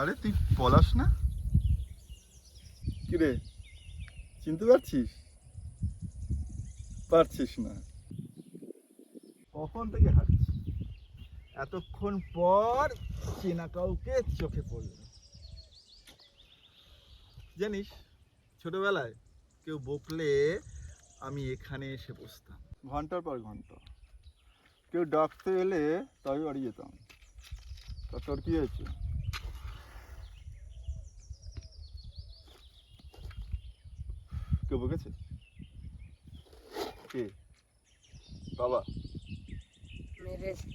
আরে তুই পলাশ না? কিরে, চিনতে পারছিস না? কখন থেকে হাঁটছিস? এতক্ষণ পর চেনা কাউকে চোখে পড়লো। জানিস, ছোটবেলায় কেউ বকলে আমি এখানে এসে বসতাম ঘন্টার পর ঘন্টা। কেউ ডাকতে এলে তবে বাড়ি যেতাম। তা তোর কি হয়েছে? কেউ বকেছে? কে? বাবা? মেরেছে।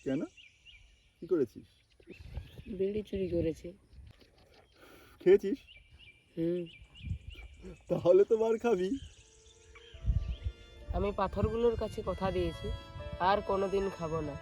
কেন? কি করেছিস? বিড়ি চুরি করেছে। খেয়েছিস? হুম। তাহলে তো মার খাবি। আমি পাথরগুলোর কাছে কথা দিয়েছি, আর কোনোদিন খাবো না।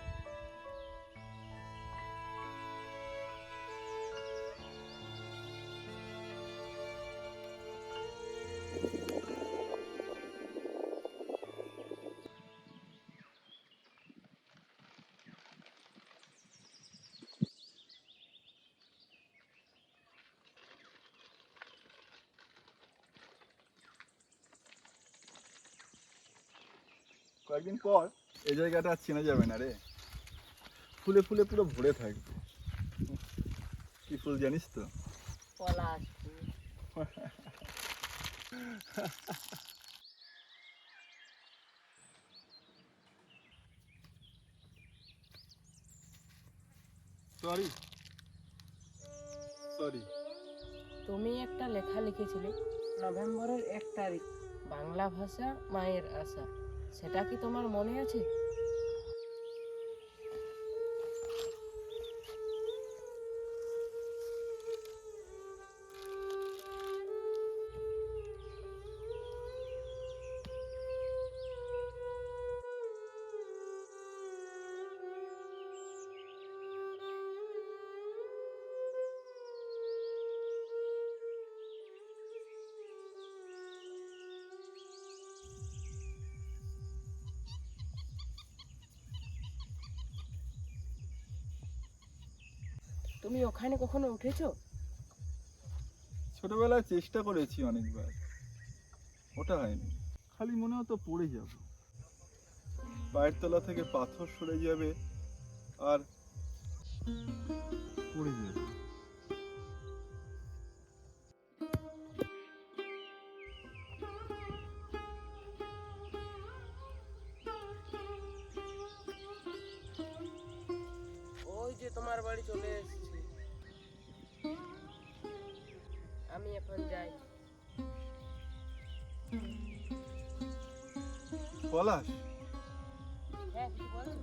কয়েকদিন পর এই জায়গাটা আর চেনা যাবে না রে। ফুলে ফুলে পুরো ভরে থাকবে। কি ফুল জানিস তো? পলাশ। Sorry sorry. তুমি একটা লেখা লিখেছিলে নভেম্বরের 1 তারিখ, বাংলা ভাষা মায়ের আশা। সেটা কি তোমার মনে আছে? তুমি ওখানে কখনো উঠেছো? ছোটবেলায় চেষ্টা করেছি অনেকবার, ওটা হয়নি। খালি মনে হতো পড়ে যাব, পায়ের তলা থেকে পাথর সরে যাবে আর পড়ে যাবে। ওই যে তোমার বাড়ি চলে এসেছি। আমি এখন যাই। পলাশ, হ্যাঁ, কিছু বলছো?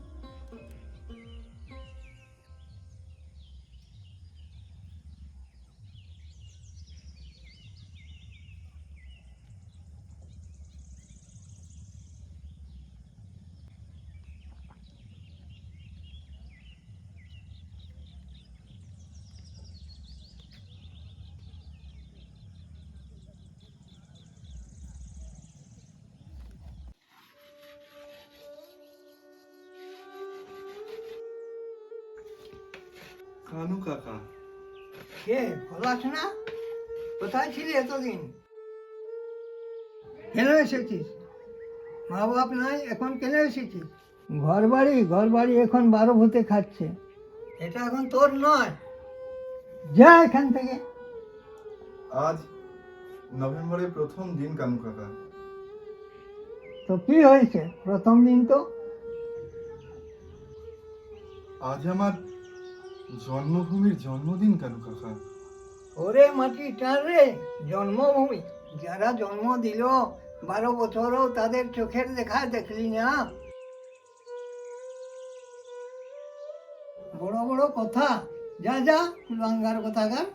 কানু কাকা। কে পলাশ না? কোথায় ছিলি এতদিন? কেন এসেছিস? মা বাপ নাই, এখন কেন এসেছিস? ঘর বাড়ি এখন 12 ভূতে খাচ্ছে। এটা এখন তোর নয়, যা এখান থেকে। আজ নভেম্বরের প্রথম দিন কানু কাকা। তো কি হয়েছে প্রথম দিন? তো আজ আমার জন্মভূমির জন্মদিন কানু কাকা। ওরে মাটি টার রে, জন্মভূমি। যারা জন্ম দিল 12 বছরও তাদের চোখের দেখা দেখলি না? বড় বড় কথা, যা যা কুলাঙ্গার কথাকার।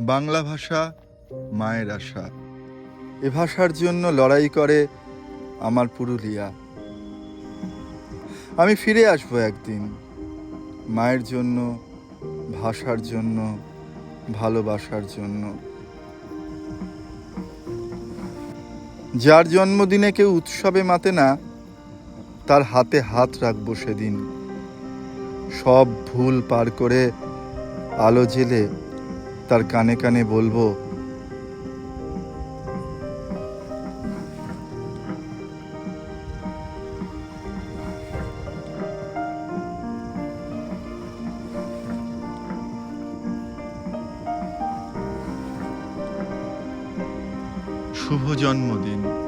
বাংলা ভাষা মায়ের আশা। এ ভাষার জন্য লড়াই করে আমার পুরুলিয়া। আমি ফিরে আসবো একদিন, মায়ের জন্য, ভাষার জন্য, ভালোবাসার জন্য। যার জন্মদিনে কেউ উৎসবে মাতে না, তার হাতে হাত রাখবো সেদিন। সব ভুল পার করে আলো জেলে তার কানে কানে বলবো, শুভ জন্মদিন।